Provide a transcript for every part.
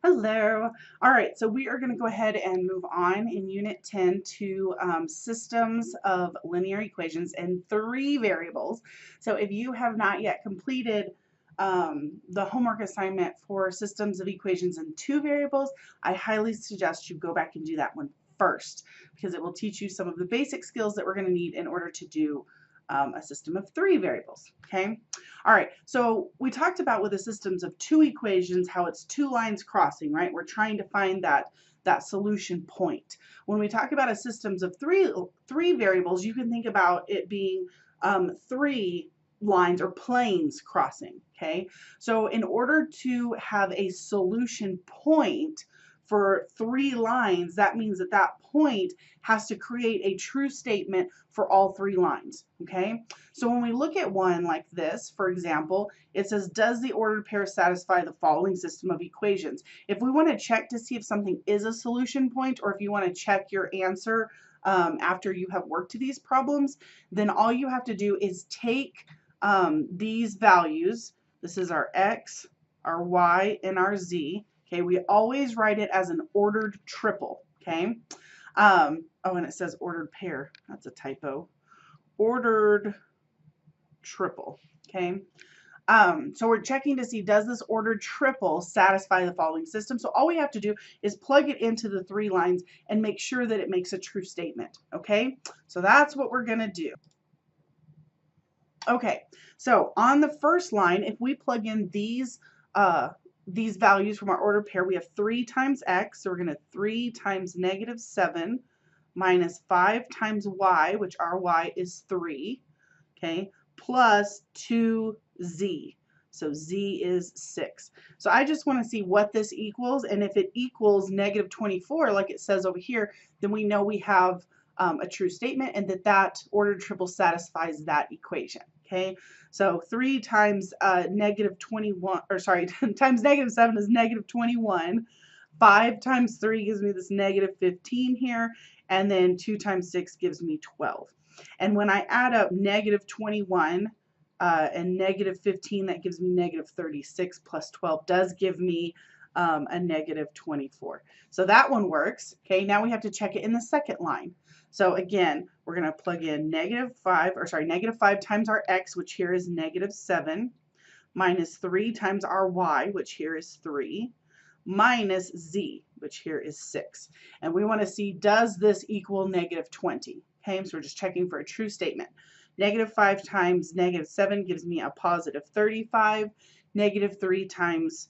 Hello. All right, so we are going to go ahead and move on in Unit 10 to systems of linear equations in three variables. So if you have not yet completed the homework assignment for systems of equations in two variables, I highly suggest you go back and do that one first because it will teach you some of the basic skills that we're going to need in order to do a system of three variables, okay? All right, so we talked about with the systems of two equations, how it's two lines crossing, right? We're trying to find that solution point. When we talk about a systems of three variables, you can think about it being three lines or planes crossing, okay? So in order to have a solution point for three lines, that means that that point has to create a true statement for all three lines, okay? So when we look at one like this, for example, it says, does the ordered pair satisfy the following system of equations? If we want to check to see if something is a solution point, or if you want to check your answer after you have worked these problems, then all you have to do is take these values. This is our x, our y, and our z. Okay, we always write it as an ordered triple. Okay. Oh, and it says ordered pair. That's a typo. Ordered triple. Okay. So we're checking to see, does this ordered triple satisfy the following system? So all we have to do is plug it into the three lines and make sure that it makes a true statement. Okay. So that's what we're going to do. Okay. So on the first line, if we plug in these values from our ordered pair, we have 3 times x. So we're going to 3 times -7 minus 5 times y, which our y is 3, okay, plus 2z. So z is 6. So I just want to see what this equals, and if it equals -24, like it says over here, then we know we have a true statement and that ordered triple satisfies that equation. Okay, so 3 times -21, or sorry, times -7 is -21. 5 times 3 gives me this -15 here, and then 2 times 6 gives me 12. And when I add up -21 and -15, that gives me -36 plus 12 does give me a -24. So that one works. Okay, now we have to check it in the second line. So again, we're going to plug in -5 times our x, which here is -7, minus 3 times our y, which here is 3, minus z, which here is 6. And we want to see, does this equal -20? Okay, so we're just checking for a true statement. -5 times -7 gives me a +35. -3 times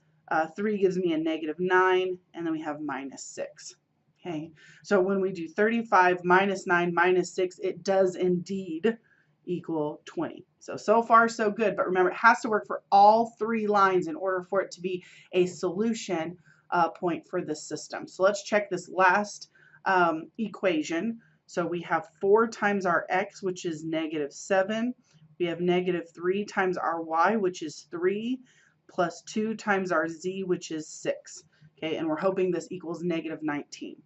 3 gives me a -9, and then we have -6. Okay, so when we do 35 minus 9 minus 6, it does indeed equal 20. So far so good, but remember, it has to work for all three lines in order for it to be a solution point for this system. So let's check this last equation. So we have 4 times our x, which is -7. We have -3 times our y, which is 3, plus 2 times our z, which is 6. Okay, and we're hoping this equals -19.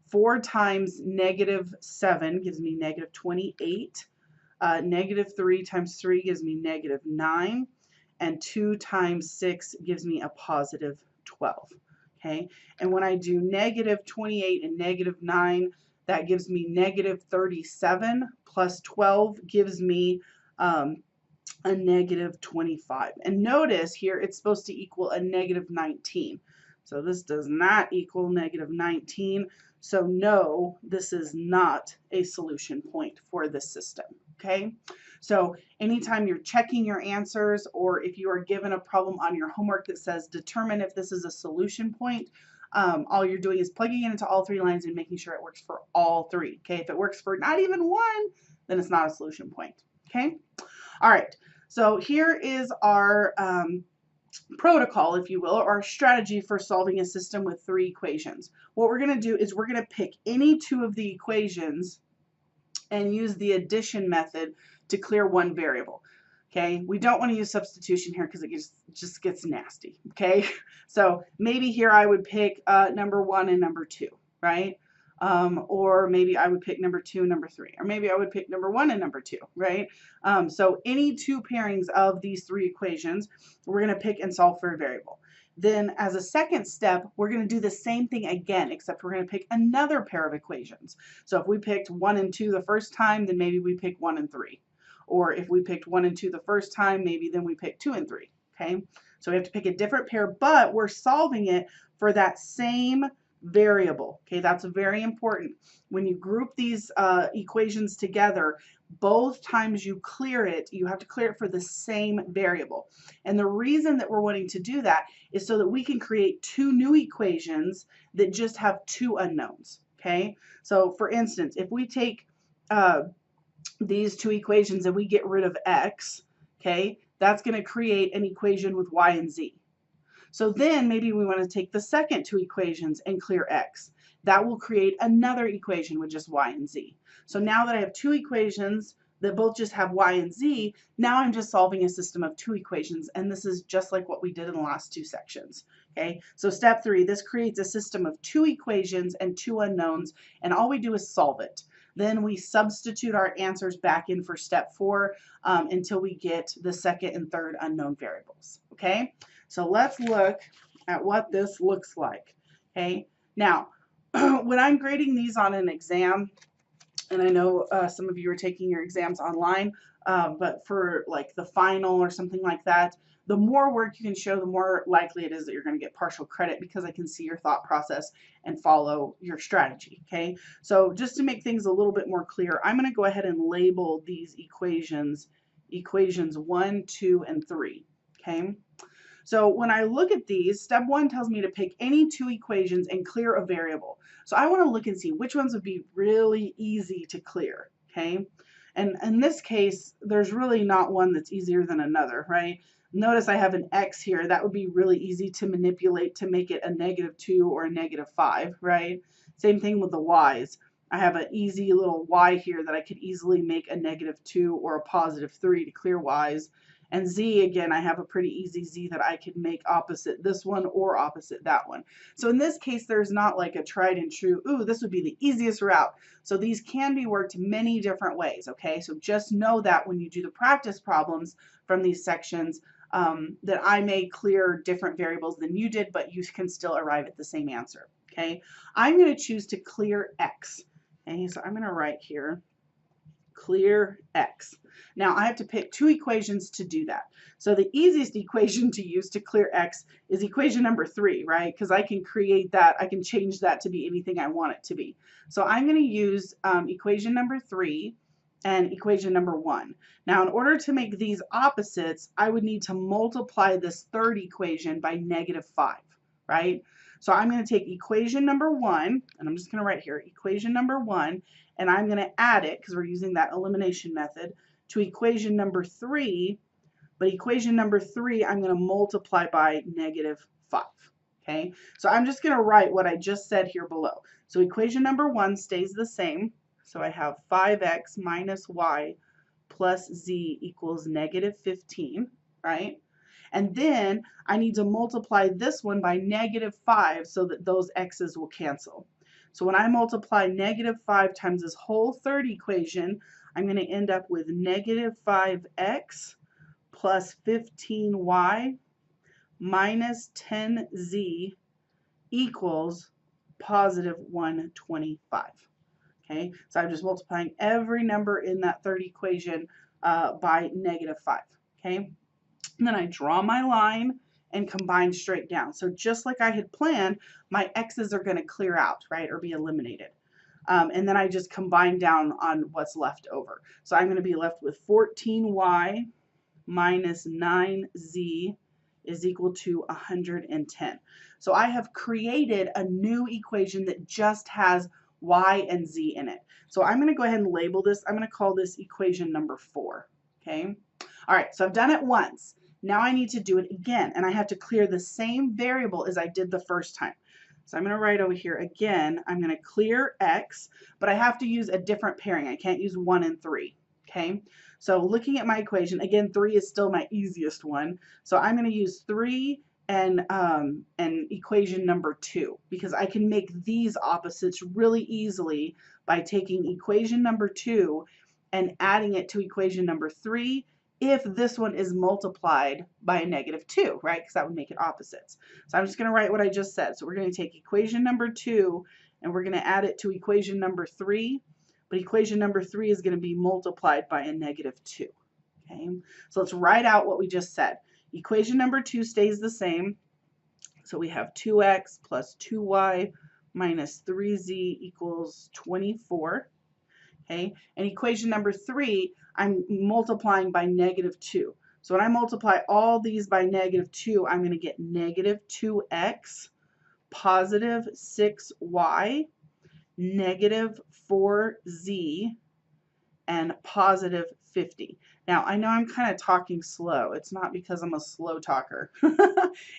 4 times -7 gives me -28. -3 times 3 gives me -9, and 2 times 6 gives me a +12. Okay, and when I do -28 and -9, that gives me -37 plus 12 gives me a -25. And notice here it's supposed to equal a -19. So this does not equal -19. So no, this is not a solution point for this system. Okay, so anytime you're checking your answers, or if you are given a problem on your homework that says determine if this is a solution point, all you're doing is plugging it into all three lines and making sure it works for all three. Okay, if it works for not even one, then it's not a solution point. Okay, all right, so here is our protocol, if you will, or strategy for solving a system with three equations. What we're going to do is we're going to pick any two of the equations and use the addition method to clear one variable. Okay, we don't want to use substitution here because it just gets nasty. Okay, so maybe here I would pick number 1 and number 2, right? Or maybe I would pick number 2 and number 3, or maybe I would pick number 1 and number 2, right? So any two pairings of these three equations, we're going to pick and solve for a variable. Then as a second step, we're going to do the same thing again, except we're going to pick another pair of equations. So if we picked 1 and 2 the first time, then maybe we pick 1 and 3. Or if we picked 1 and 2 the first time, maybe then we pick 2 and 3. Okay, so we have to pick a different pair, but we're solving it for that same variable. Okay, that's very important. When you group these equations together, both times you clear it, you have to clear it for the same variable. And the reason that we're wanting to do that is so that we can create two new equations that just have two unknowns. Okay, so for instance, if we take these two equations and we get rid of x, okay, that's going to create an equation with y and z. So then maybe we want to take the second two equations and clear x. That will create another equation with just y and z. So now that I have two equations that both just have y and z, now I'm just solving a system of two equations, and this is just like what we did in the last two sections. Okay, so step 3, this creates a system of two equations and two unknowns, and all we do is solve it. Then we substitute our answers back in for step 4 until we get the second and third unknown variables. Okay, so let's look at what this looks like. Okay, now when I'm grading these on an exam, and I know some of you are taking your exams online, but for like the final or something like that, the more work you can show, the more likely it is that you're going to get partial credit, because I can see your thought process and follow your strategy. Okay, so just to make things a little bit more clear, I'm going to go ahead and label these equations 1, 2, and 3. Okay, so when I look at these, step 1 tells me to pick any two equations and clear a variable. So I want to look and see which ones would be really easy to clear. Okay, and in this case, there's really not one that's easier than another, right? Notice I have an x here. That would be really easy to manipulate to make it a -2 or a -5, right? Same thing with the y's. I have an easy little y here that I could easily make a -2 or a +3 to clear y's. And z, again, I have a pretty easy z that I could make opposite this one or opposite that one. So in this case, there's not like a tried and true, ooh, this would be the easiest route. So these can be worked many different ways, okay? So just know that when you do the practice problems from these sections, that I may clear different variables than you did, but you can still arrive at the same answer, okay? I'm going to choose to clear x. Okay, so I'm going to write here, clear x. Now I have to pick two equations to do that. So the easiest equation to use to clear x is equation number 3, right? Because I can create that, I can change that to be anything I want it to be. So I'm going to use equation number 3 and equation number 1. Now in order to make these opposites, I would need to multiply this third equation by -5, right? So I'm going to take equation number 1, and I'm just going to write here equation number 1, and I'm going to add it, because we're using that elimination method, to equation number 3, but equation number 3 I'm going to multiply by -5. Okay, so I'm just going to write what I just said here below. So equation number 1 stays the same. So I have 5x minus y plus z equals -15, right? And then I need to multiply this one by -5 so that those x's will cancel. So when I multiply -5 times this whole third equation, I'm going to end up with -5x plus 15y minus 10z equals positive 125. Okay, so I'm just multiplying every number in that third equation by -5. Okay, and then I draw my line and combine straight down. So just like I had planned, my x's are going to clear out, right, or be eliminated. And then I just combine down on what's left over. So I'm going to be left with 14y minus 9z is equal to 110. So I have created a new equation that just has y and z in it. So I'm going to go ahead and label this. I'm going to call this equation number 4. Okay. All right. So I've done it once. Now I need to do it again, and I have to clear the same variable as I did the first time. So I'm going to write over here again, I'm going to clear x, but I have to use a different pairing. I can't use 1 and 3. Okay. So looking at my equation, again, 3 is still my easiest one. So I'm going to use 3 and equation number 2, because I can make these opposites really easily by taking equation number 2 and adding it to equation number 3 if this one is multiplied by a -2, right? Because that would make it opposites. So I'm just going to write what I just said. So we're going to take equation number 2 and we're going to add it to equation number 3. But equation number 3 is going to be multiplied by a -2. Okay, so let's write out what we just said. Equation number 2 stays the same. So we have 2x plus 2y minus 3z equals 24. Okay, and equation number 3, I'm multiplying by -2. So when I multiply all these by -2, I'm going to get -2x, positive 6y, -4z, and positive 50. Now, I know I'm kind of talking slow. It's not because I'm a slow talker.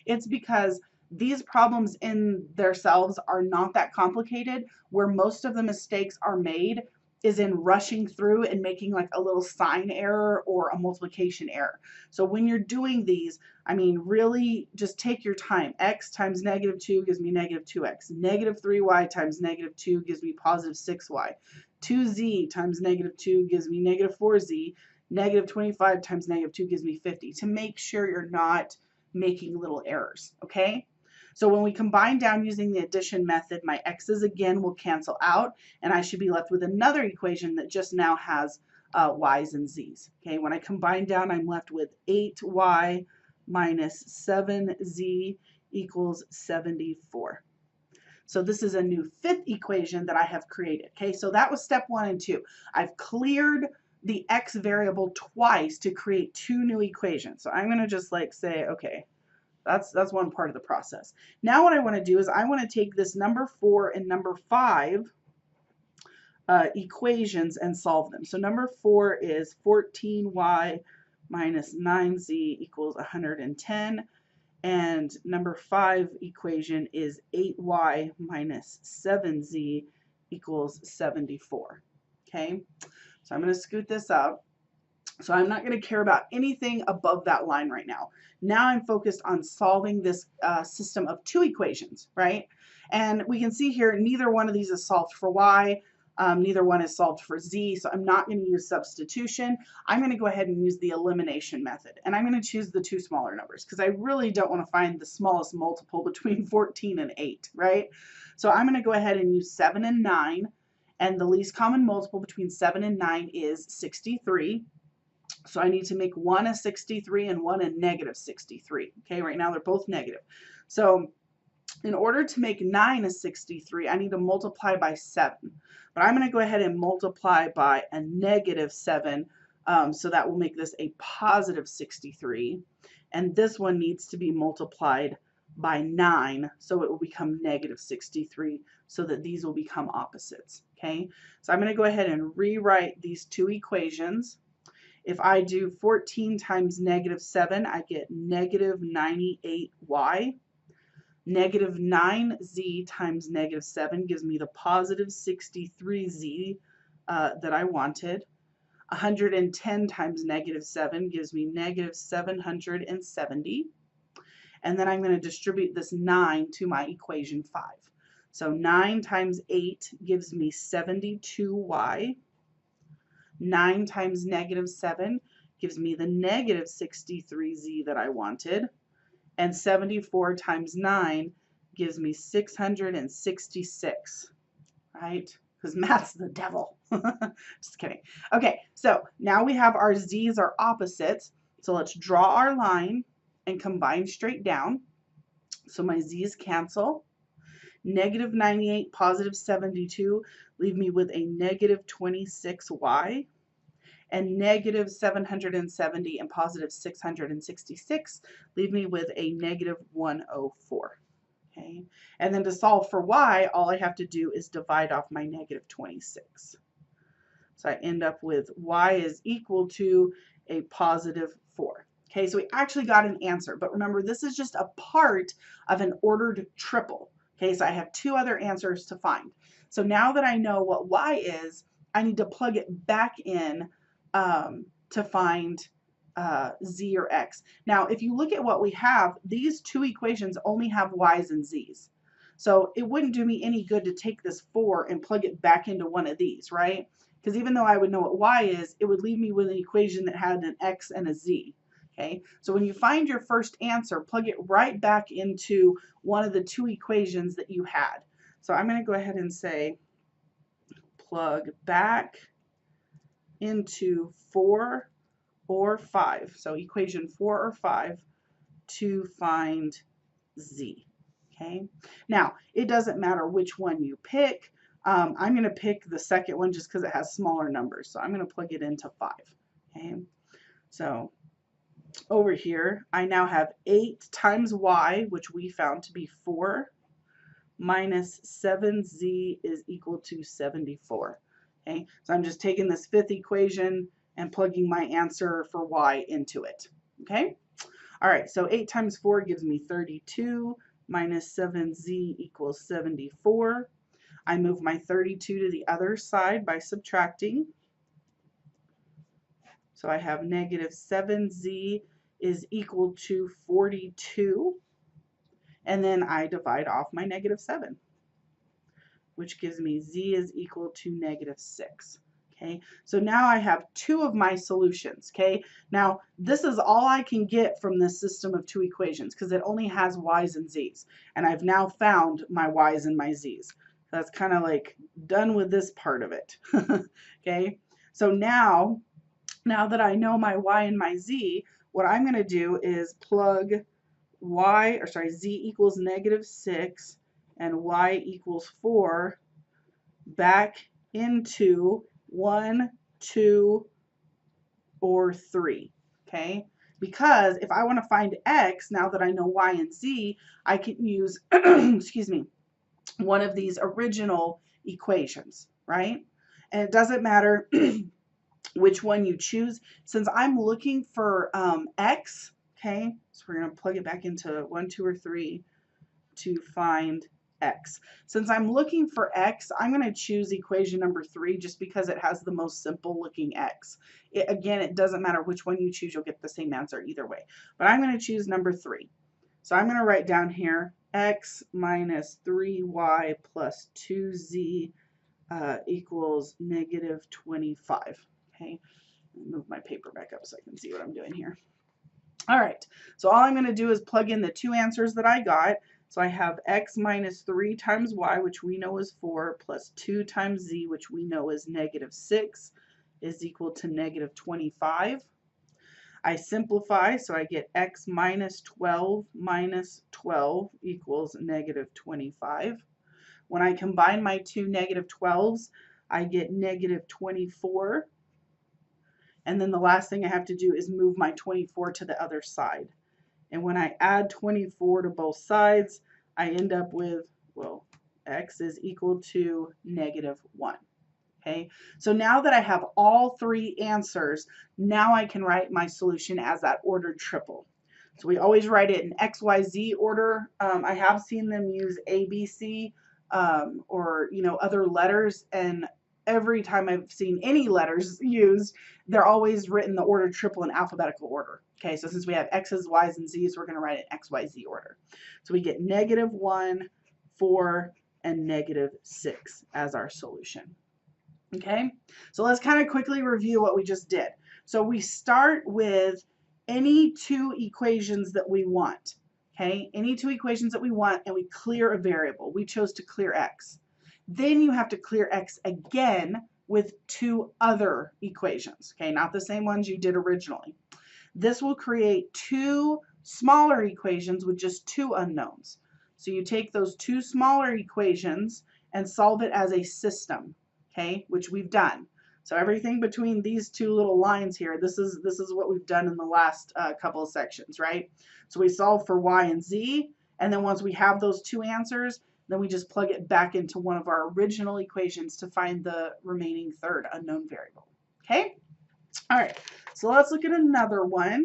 It's because these problems in themselves are not that complicated. Where most of the mistakes are made is in rushing through and making like a little sign error or a multiplication error. So when you're doing these, I mean, really just take your time. X times -2 gives me -2x. -3y times -2 gives me positive 6y. 2z times -2 gives me -4z. -25 times -2 gives me 50, to make sure you're not making little errors, okay? So when we combine down using the addition method, my x's again will cancel out, and I should be left with another equation that just now has y's and z's. Okay, when I combine down, I'm left with 8y minus 7z equals 74. So this is a new fifth equation that I have created. Okay, so that was step 1 and 2. I've cleared the x variable twice to create 2 new equations. So I'm going to just like say, okay, that's one part of the process. Now what I want to do is I want to take this number 4 and number 5 equations and solve them. So number 4 is 14y minus 9z equals 110. And number 5 equation is 8y minus 7z equals 74. Okay, so I'm going to scoot this up. So I'm not going to care about anything above that line right now. Now I'm focused on solving this system of 2 equations, right? And we can see here neither one of these is solved for y. Neither one is solved for z, so I'm not going to use substitution. I'm going to go ahead and use the elimination method. And I'm going to choose the 2 smaller numbers because I really don't want to find the smallest multiple between 14 and 8, right? So I'm going to go ahead and use 7 and 9. And the least common multiple between 7 and 9 is 63. So I need to make one a 63 and one a -63. Okay, right now they're both negative. So in order to make 9 a 63, I need to multiply by 7. But I'm going to go ahead and multiply by a -7. So that will make this a positive 63. And this one needs to be multiplied by 9. So it will become -63, so that these will become opposites. Okay, so I'm going to go ahead and rewrite these 2 equations. If I do 14 times -7, I get -98y. -9z times -7 gives me the positive 63z that I wanted. 110 times -7 gives me -770. And then I'm going to distribute this 9 to my equation 5. So 9 times 8 gives me 72y. 9 times -7 gives me the -63z that I wanted. And 74 times 9 gives me 666, right? Because math's the devil. Just kidding. Okay, so now we have our z's are opposites. So let's draw our line and combine straight down. So my z's cancel. -98, positive 72 leave me with a -26y. And -770 and positive 666 leave me with a -104. Okay, and then to solve for y, all I have to do is divide off my -26. So I end up with y is equal to a positive 4. Okay, so we actually got an answer, but remember this is just a part of an ordered triple. Okay, so I have 2 other answers to find. So now that I know what y is, I need to plug it back in to find z or x. Now, if you look at what we have, these 2 equations only have y's and z's. So it wouldn't do me any good to take this 4 and plug it back into one of these, right? because even though I would know what y is, it would leave me with an equation that had an x and a z. Okay, so when you find your first answer, plug it right back into one of the two equations that you had. So I'm going to go ahead and say plug back into 4 or 5. So equation 4 or 5 to find z. Okay, now it doesn't matter which one you pick. I'm going to pick the second one just because it has smaller numbers. So I'm going to plug it into 5. Okay, so over here, I now have 8 times y, which we found to be 4, minus 7z is equal to 74. Okay, so I'm just taking this fifth equation and plugging my answer for y into it. Okay, all right, so 8 times 4 gives me 32, minus 7z equals 74. I move my 32 to the other side by subtracting. So I have negative 7z is equal to 42. And then I divide off my negative 7, which gives me z is equal to negative 6. Okay, so now I have 2 of my solutions. Okay, now this is all I can get from this system of 2 equations because it only has y's and z's. And I've now found my y's and my z's. That's kind of like done with this part of it. Okay, so now that I know my y and my z, what I'm going to do is plug z equals negative 6 and y equals 4 back into 1, 2, or 3. Okay, because if I want to find x, now that I know y and z, I can use excuse me, one of these original equations, right? And it doesn't matter which one you choose. Since I'm looking for x, okay, so we're going to plug it back into 1, 2, or 3 to find x. Since I'm looking for x, I'm going to choose equation number 3 just because it has the most simple looking x. Again, it doesn't matter which one you choose, you'll get the same answer either way. But I'm going to choose number 3. So I'm going to write down here x minus 3y plus 2z equals negative 25. Okay, move my paper back up so I can see what I'm doing here. All right, so all I'm going to do is plug in the 2 answers that I got. So I have x minus 3 times y, which we know is 4, plus 2 times z, which we know is negative 6, is equal to negative 25. I simplify, so I get x minus 12 equals negative 25. When I combine my 2 negative 12s, I get negative 24. And then the last thing I have to do is move my 24 to the other side. And when I add 24 to both sides, I end up with, well, x is equal to negative 1. Okay, so now that I have all 3 answers, now I can write my solution as that ordered triple. So we always write it in X, Y, Z order. I have seen them use A, B, C, or other letters, and every time I've seen any letters used, they're always written the ordered triple in alphabetical order. Okay, so since we have X's, Y's, and Z's, we're going to write it in X, Y, Z order. So we get negative 1, 4, and negative 6 as our solution. Okay, so let's kind of quickly review what we just did. So we start with any 2 equations that we want. Okay, any 2 equations that we want, and we clear a variable. We chose to clear x. Then you have to clear x again with 2 other equations. Okay, not the same ones you did originally. This will create 2 smaller equations with just 2 unknowns. So you take those 2 smaller equations and solve it as a system. Okay, which we've done. So everything between these 2 little lines here, this is what we've done in the last couple of sections, right? So we solve for y and z, and then once we have those 2 answers, then we just plug it back into one of our original equations to find the remaining third unknown variable. Okay? All right, so let's look at another one.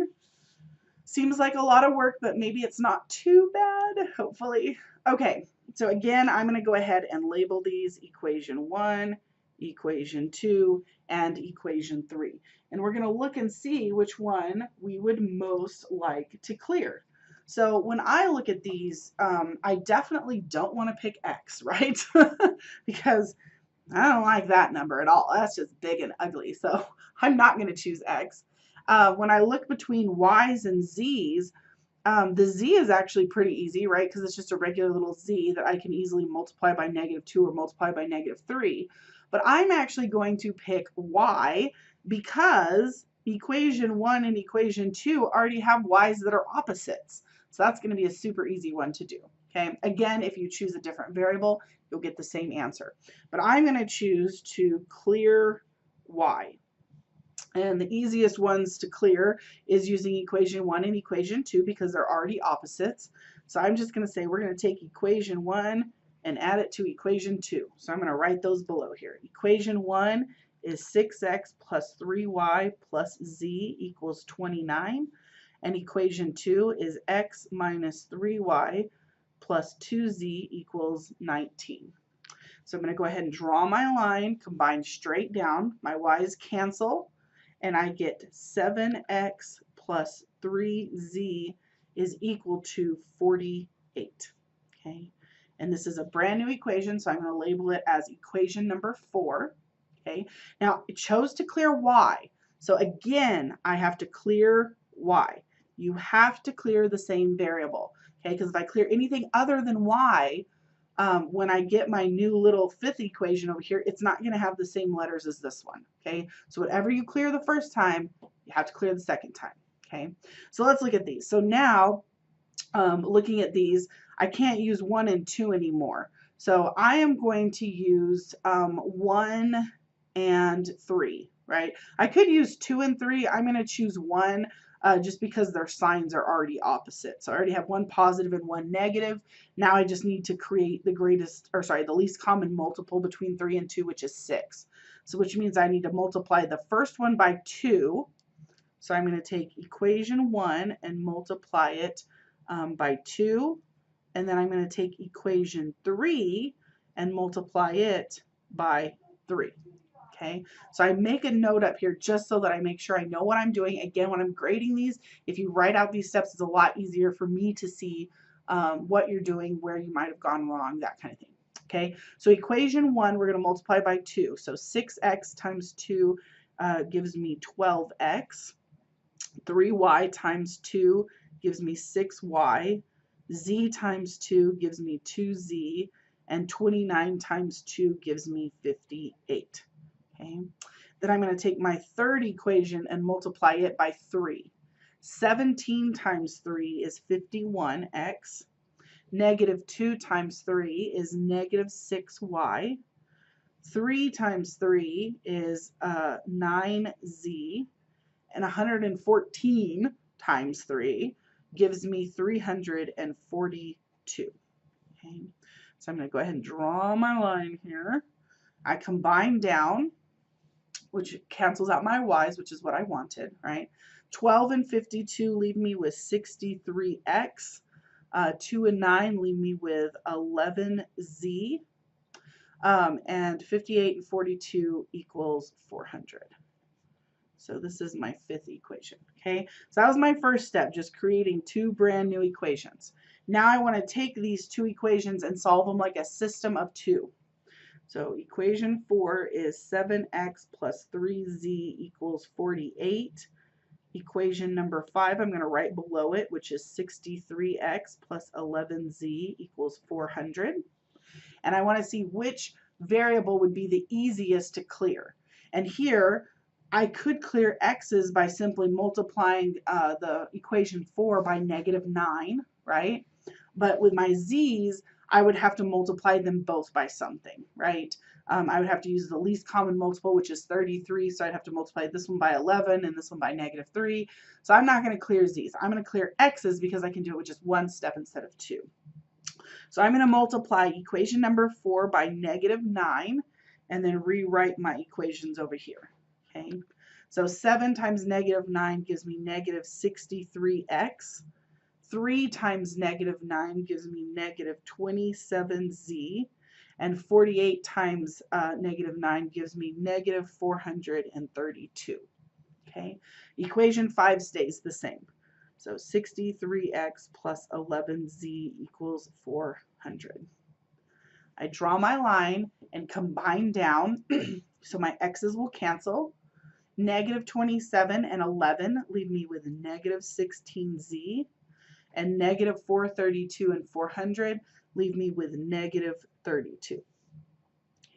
Seems like a lot of work, but maybe it's not too bad, hopefully. Okay, so again, I'm going to go ahead and label these equation 1, equation 2, and equation 3. And we're going to look and see which one we would most like to clear. So when I look at these, I definitely don't want to pick x, right? Because I don't like that number at all. That's just big and ugly. So I'm not going to choose X. When I look between Y's and Z's, the Z is actually pretty easy, right? Because it's just a regular little Z that I can easily multiply by -2 or multiply by -3. But I'm actually going to pick Y because equation 1 and equation 2 already have Y's that are opposites. So that's going to be a super easy one to do. Okay. Again, if you choose a different variable, you'll get the same answer. But I'm going to choose to clear Y. And the easiest ones to clear is using equation 1 and equation 2 because they're already opposites. So I'm just going to say we're going to take equation 1 and add it to equation 2. So I'm going to write those below here. Equation 1 is 6x plus 3y plus z equals 29. And equation 2 is x minus 3y plus 2z equals 19. So I'm going to go ahead and draw my line, combine straight down. My y's cancel, and I get 7x plus 3z is equal to 48. Okay, and this is a brand new equation, so I'm going to label it as equation number 4. Okay, now it chose to clear y, so again I have to clear y. You have to clear the same variable, okay, because if I clear anything other than y, when I get my new little fifth equation over here, it's not going to have the same letters as this one. Okay, so whatever you clear the first time, you have to clear the second time. Okay, so let's look at these. So now, looking at these, I can't use 1 and 2 anymore. So I am going to use 1 and 3, right? I could use 2 and 3. I'm going to choose 1 just because their signs are already opposite. So I already have one positive and one negative. Now I just need to create the least common multiple between 3 and 2, which is 6. So which means I need to multiply the first one by 2. So I'm going to take equation 1 and multiply it by 2. And then I'm going to take equation 3 and multiply it by 3. Okay, so I make a note up here just so that I make sure I know what I'm doing. Again, when I'm grading these, if you write out these steps, it's a lot easier for me to see what you're doing, where you might have gone wrong, that kind of thing. Okay, so equation 1, we're going to multiply by 2. So 6x times 2 gives me 12x. 3y times 2 gives me 6y. Z times 2 gives me 2z. And 29 times 2 gives me 58. Okay. Then I'm going to take my third equation and multiply it by 3. 17 times 3 is 51x. Negative 2 times 3 is negative 6y. 3 times 3 is 9z. And 114 times 3 gives me 342. Okay. So I'm going to go ahead and draw my line here. I combine down, which cancels out my y's, which is what I wanted, right? 12 and 52 leave me with 63x. 2 and 9 leave me with 11z. And 58 and 42 equals 400. So this is my fifth equation, okay? So that was my first step, just creating 2 brand new equations. Now I want to take these 2 equations and solve them like a system of 2. So equation 4 is 7x plus 3z equals 48. Equation number 5, I'm going to write below it, which is 63x plus 11z equals 400. And I want to see which variable would be the easiest to clear. And here, I could clear x's by simply multiplying the equation 4 by -9, right? But with my z's, I would have to multiply them both by something, right? I would have to use the least common multiple, which is 33, so I'd have to multiply this one by 11 and this one by -3. So I'm not going to clear z's. I'm going to clear x's because I can do it with just 1 step instead of 2. So I'm going to multiply equation number 4 by -9 and then rewrite my equations over here. Okay, so 7 times -9 gives me -63x. 3 times -9 gives me -27z. And 48 times -9 gives me -432. Okay, equation 5 stays the same. So 63x plus 11z equals 400. I draw my line and combine down, so my x's will cancel. Negative 27 and 11 leave me with negative 16z, and negative 432 and 400 leave me with negative 32.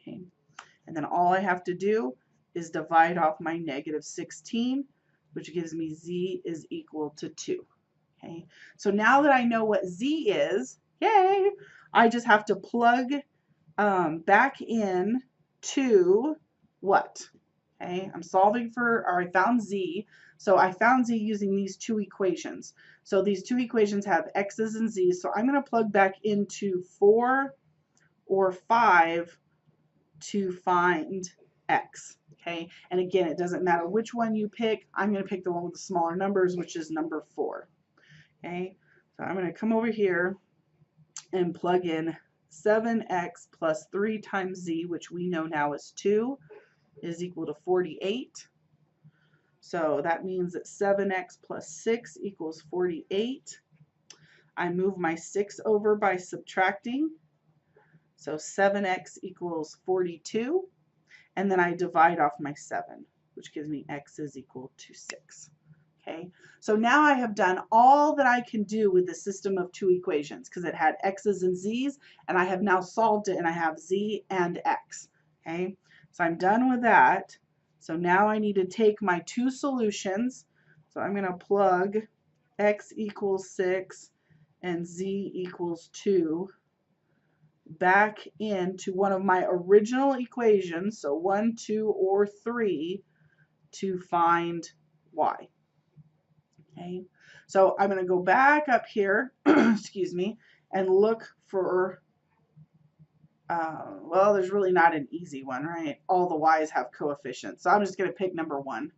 Okay. And then all I have to do is divide off my negative 16, which gives me z is equal to 2. Okay. So now that I know what z is, yay, I just have to plug back in to what? Okay, I'm solving for, or I found z. So I found z using these two equations. So these two equations have x's and z's. So I'm going to plug back into 4 or 5 to find x. Okay, and again, it doesn't matter which one you pick. I'm going to pick the one with the smaller numbers, which is number 4. Okay, so I'm going to come over here and plug in 7x plus 3 times z, which we know now is 2, is equal to 48. So that means that 7x plus 6 equals 48. I move my 6 over by subtracting. So 7x equals 42. And then I divide off my 7, which gives me x is equal to 6. Okay, so now I have done all that I can do with the system of two equations because it had x's and z's, and I have now solved it and I have z and x. Okay, so I'm done with that. So now I need to take my two solutions. So I'm going to plug x equals 6 and z equals 2 back into one of my original equations, so 1, 2, or 3, to find y. Okay, so I'm going to go back up here, excuse me, and look for, well, there's really not an easy one, right? All the y's have coefficients, so I'm just going to pick number 1.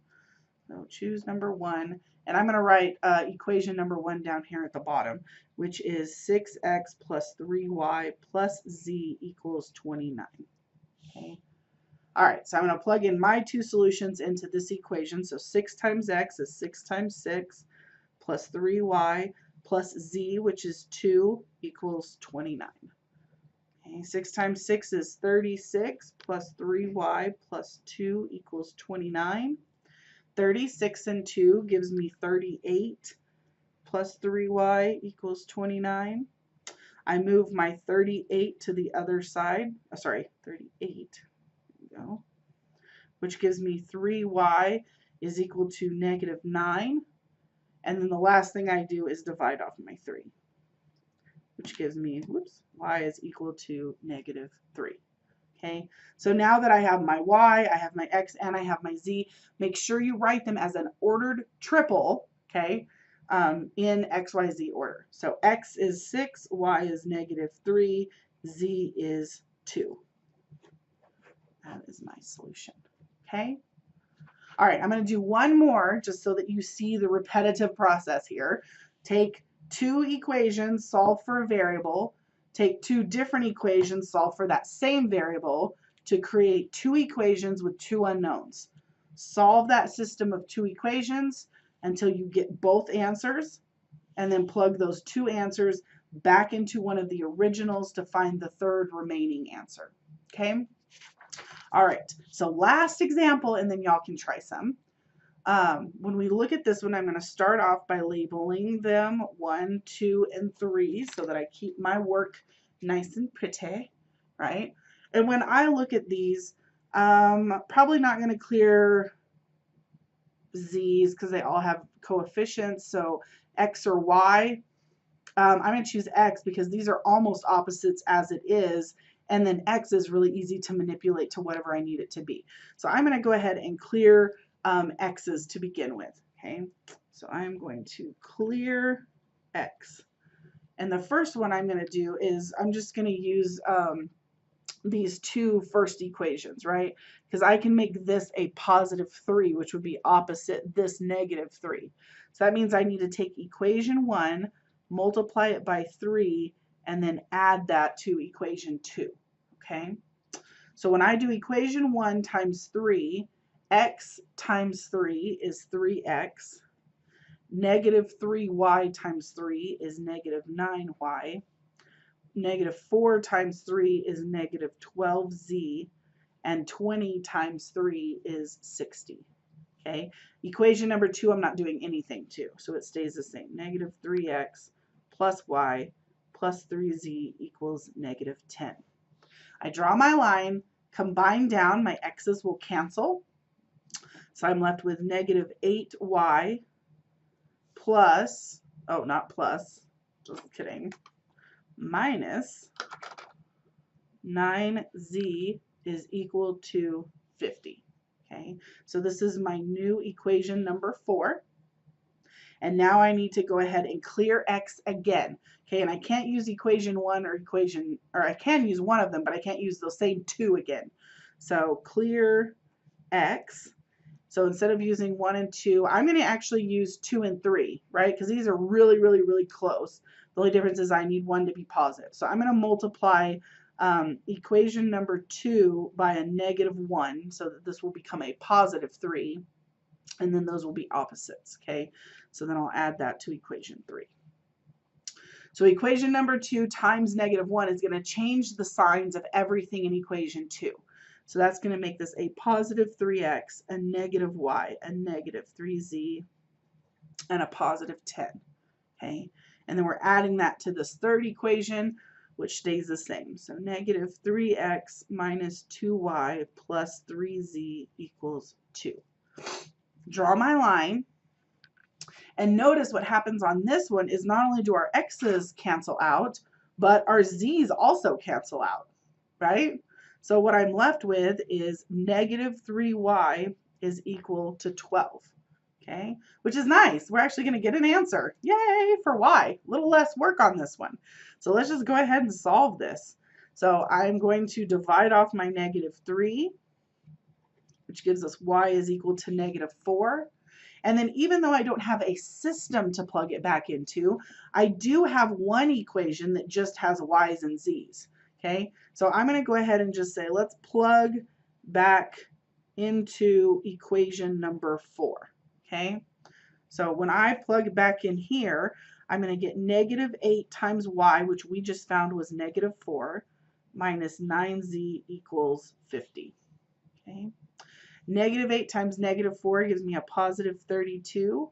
So choose number 1, and I'm going to write equation number 1 down here at the bottom, which is 6x plus 3y plus z equals 29. Okay. All right, so I'm going to plug in my two solutions into this equation. So 6 times x is 6 times 6 plus 3y plus z, which is 2, equals 29. Okay, 6 times 6 is 36 plus 3y plus 2 equals 29. 36 and 2 gives me 38 plus 3y equals 29. I move my 38 to the other side. 38. There we go. Which gives me 3y is equal to negative 9. And then the last thing I do is divide off my 3, which gives me, whoops, y is equal to negative 3. Okay, so now that I have my y, I have my x, and I have my z, make sure you write them as an ordered triple, okay, in x, y, z order. So x is 6, y is negative 3, z is 2. That is my solution, okay? All right, I'm going to do one more just so that you see the repetitive process here. Take two equations, solve for a variable. Take two different equations, solve for that same variable to create two equations with two unknowns. Solve that system of two equations until you get both answers, and then plug those two answers back into one of the originals to find the third remaining answer. Okay? All right, so last example, and then y'all can try some. When we look at this one, I'm going to start off by labeling them 1, 2, and 3 so that I keep my work nice and pretty, right? And when I look at these, probably not going to clear z's because they all have coefficients, so x or y. I'm going to choose x because these are almost opposites as it is, and then x is really easy to manipulate to whatever I need it to be. So I'm going to go ahead and clear x's to begin with. Okay, so I'm going to clear x. And the first one I'm going to do is I'm just going to use these two first equations, right? Because I can make this a positive 3, which would be opposite this negative 3. So that means I need to take equation 1, multiply it by 3, and then add that to equation 2. Okay? So when I do equation 1 times 3, x times 3 is 3x. Negative 3y times 3 is negative 9y. negative 4 times 3 is negative 12z, and 20 times 3 is 60. Okay, equation number 2, I'm not doing anything to, so it stays the same. Negative 3x plus y plus 3z equals negative 10. I draw my line, combine down, my x's will cancel. So I'm left with negative 8y plus, oh, not plus, just kidding, minus 9z is equal to 50. Okay, so this is my new equation number 4. And now I need to go ahead and clear x again. Okay, and I can't use equation 1 or I can use one of them, but I can't use those same 2 again. So clear x. So instead of using 1 and 2, I'm going to actually use 2 and 3, right? Because these are really, really, really close. The only difference is I need 1 to be positive. So I'm going to multiply equation number 2 by a negative 1, so that this will become a positive 3, and then those will be opposites, okay? So then I'll add that to equation 3. So equation number 2 times negative 1 is going to change the signs of everything in equation 2. So that's going to make this a positive 3x, a negative y, a negative 3z, and a positive 10, okay? And then we're adding that to this third equation, which stays the same. So negative 3x minus 2y plus 3z equals 2. Draw my line. And notice what happens on this one is not only do our x's cancel out, but our z's also cancel out, right? So what I'm left with is negative 3y is equal to 12, okay? Which is nice. We're actually going to get an answer. Yay for y. A little less work on this one. So let's just go ahead and solve this. So I'm going to divide off my negative 3, which gives us y is equal to negative 4. And then even though I don't have a system to plug it back into, I do have one equation that just has y's and z's. Okay, so I'm going to go ahead and just say, let's plug back into equation number 4. Okay, so when I plug back in here, I'm going to get negative 8 times y, which we just found was negative 4, minus 9z equals 50. Okay. Negative 8 times negative 4 gives me a positive 32,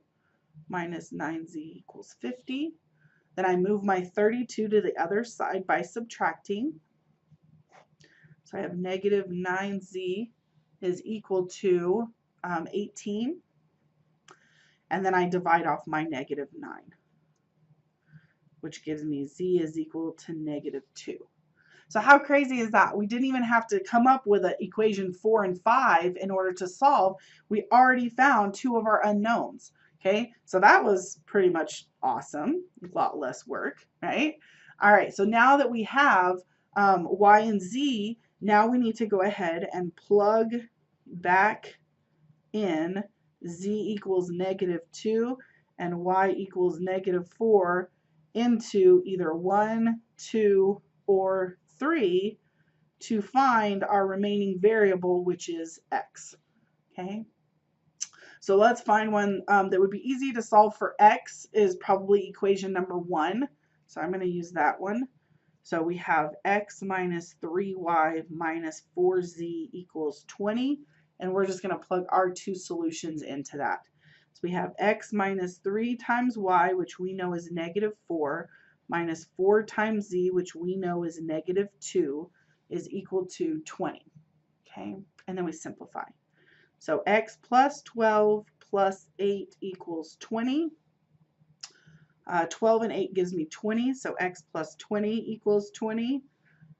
minus 9z equals 50. Then I move my 32 to the other side by subtracting. So I have negative 9z is equal to 18. And then I divide off my negative 9, which gives me z is equal to negative 2. So how crazy is that? We didn't even have to come up with an equation 4 and 5 in order to solve. We already found 2 of our unknowns. Okay, so that was pretty much awesome. A lot less work, right? All right, so now that we have y and z, now we need to go ahead and plug back in z equals negative 2 and y equals negative 4 into either 1, 2, or 3 to find our remaining variable, which is x. Okay, so let's find one that would be easy to solve for x is probably equation number 1. So I'm going to use that one. So we have x minus 3y minus 4z equals 20, and we're just going to plug our 2 solutions into that. So we have x minus 3 times y, which we know is negative 4, minus 4 times z, which we know is negative 2, is equal to 20. Okay, and then we simplify. So x plus 12 plus 8 equals 20. 12 and 8 gives me 20, so x plus 20 equals 20.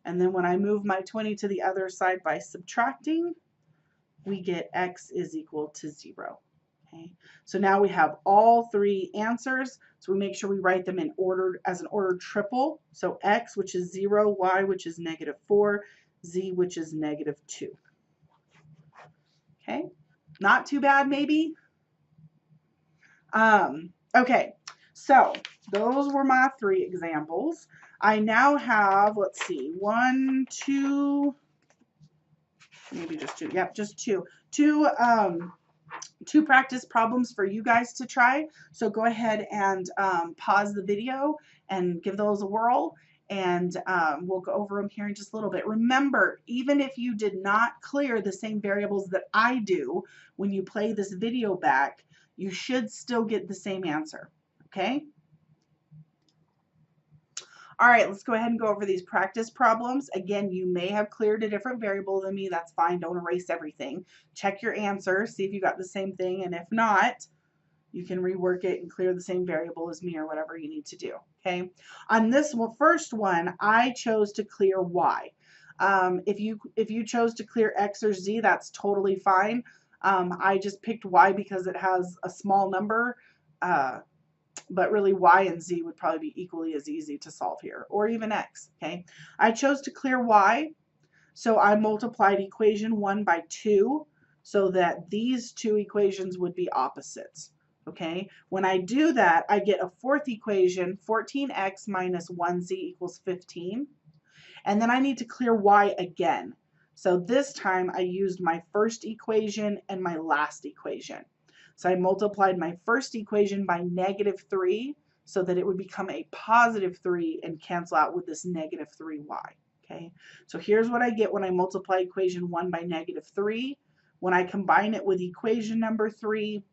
And then when I move my 20 to the other side by subtracting, we get x is equal to 0. Okay, so now we have all 3 answers, so we make sure we write them in order as an ordered triple. So x, which is 0, y, which is negative 4, z, which is negative 2. Okay, not too bad maybe. Okay, so those were my 3 examples. I now have, let's see, 1, 2, maybe just 2. Yep, just 2. Two practice problems for you guys to try. So go ahead and pause the video and give those a whirl. and we'll go over them here in just a little bit. Remember, even if you did not clear the same variables that I do, when you play this video back, you should still get the same answer, okay? All right, let's go ahead and go over these practice problems. Again, you may have cleared a different variable than me. That's fine. Don't erase everything. Check your answer, see if you got the same thing, and if not, you can rework it and clear the same variable as me or whatever you need to do, okay? On this first one, I chose to clear y. If you chose to clear x or z, that's totally fine. I just picked y because it has a small number, but really y and z would probably be equally as easy to solve here, or even x, okay? I chose to clear y, so I multiplied equation 1 by 2 so that these two equations would be opposites. Okay, when I do that, I get a fourth equation, 14x minus 1z equals 15. And then I need to clear y again. So this time I used my first equation and my last equation. So I multiplied my first equation by -3 so that it would become a +3 and cancel out with this -3y. Okay, so here's what I get when I multiply equation 1 by -3. When I combine it with equation number 3,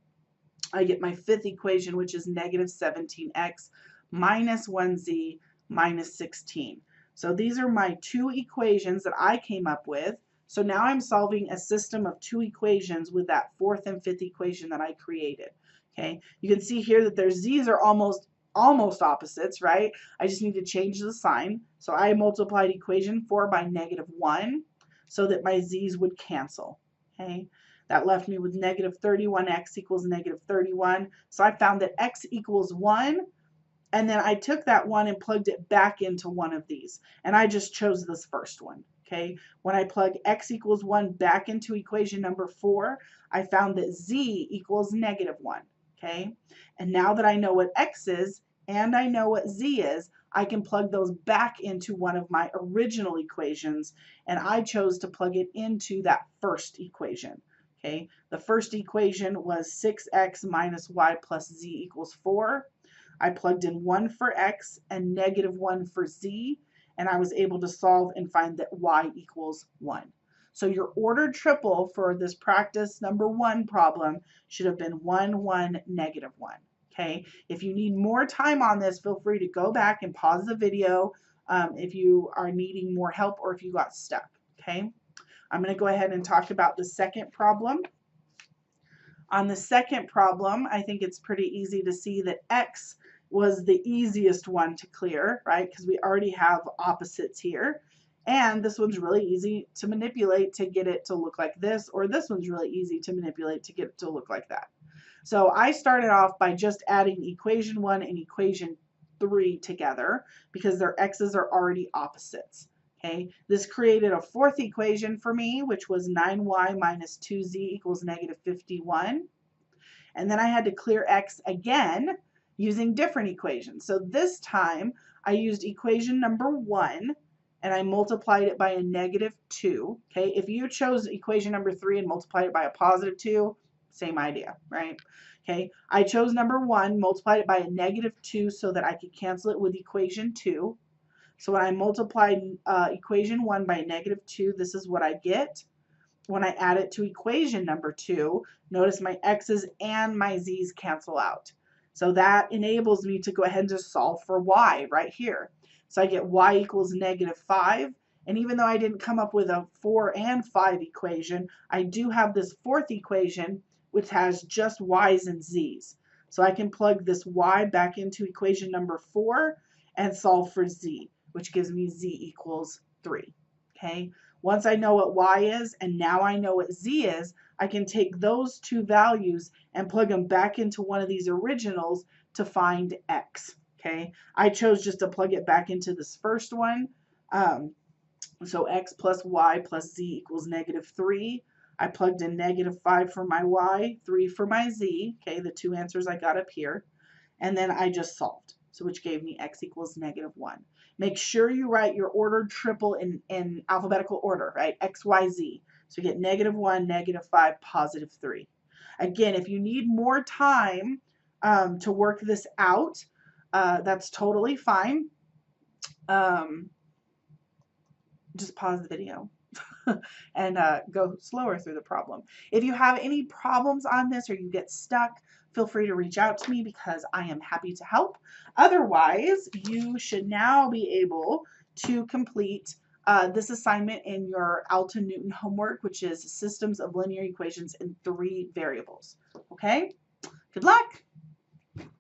I get my fifth equation, which is -17x minus 1z minus 16. So these are my two equations that I came up with. So now I'm solving a system of two equations with that fourth and fifth equation that I created. Okay, you can see here that their z's are almost opposites, right? I just need to change the sign. So I multiplied equation 4 by -1 so that my z's would cancel. Okay, that left me with -31x equals -31. So I found that x equals 1, and then I took that 1 and plugged it back into one of these. And I just chose this first one, okay? When I plug x equals 1 back into equation number 4, I found that z equals -1, okay? And now that I know what x is and I know what z is, I can plug those back into one of my original equations, and I chose to plug it into that first equation. Okay, the first equation was 6x minus y plus z equals 4. I plugged in 1 for x and -1 for z, and I was able to solve and find that y equals 1. So your ordered triple for this practice number 1 problem should have been 1, 1, -1. Okay, if you need more time on this, feel free to go back and pause the video if you are needing more help or if you got stuck. Okay. I'm going to go ahead and talk about the second problem. On the second problem, I think it's pretty easy to see that x was the easiest one to clear, right? Because we already have opposites here. And this one's really easy to manipulate to get it to look like this, or this one's really easy to manipulate to get it to look like that. So I started off by just adding equation 1 and equation 3 together because their x's are already opposites. Okay, this created a fourth equation for me, which was 9y minus 2z equals -51. And then I had to clear x again using different equations. So this time I used equation number 1 and I multiplied it by a -2. Okay, if you chose equation number 3 and multiplied it by a +2, same idea, right? Okay, I chose number 1, multiplied it by a -2 so that I could cancel it with equation 2. So when I multiply equation 1 by -2, this is what I get. When I add it to equation number 2, notice my x's and my z's cancel out. So that enables me to go ahead and just solve for y right here. So I get y equals -5. And even though I didn't come up with a 4 and 5 equation, I do have this fourth equation which has just y's and z's. So I can plug this y back into equation number 4 and solve for z, which gives me z equals 3. Okay, once I know what y is and now I know what z is, I can take those two values and plug them back into one of these originals to find x. Okay, I chose just to plug it back into this first one. So x plus y plus z equals -3. I plugged in -5 for my y, 3 for my z. Okay, the two answers I got up here. And then I just solved, so which gave me x equals -1. Make sure you write your ordered triple in alphabetical order, right? X, Y, Z. So you get -1, -5, +3. Again, if you need more time to work this out, that's totally fine. just pause the video and go slower through the problem. If you have any problems on this or you get stuck, feel free to reach out to me because I am happy to help. Otherwise, you should now be able to complete this assignment in your Alton Newton homework, which is systems of linear equations in 3 variables. Okay? Good luck!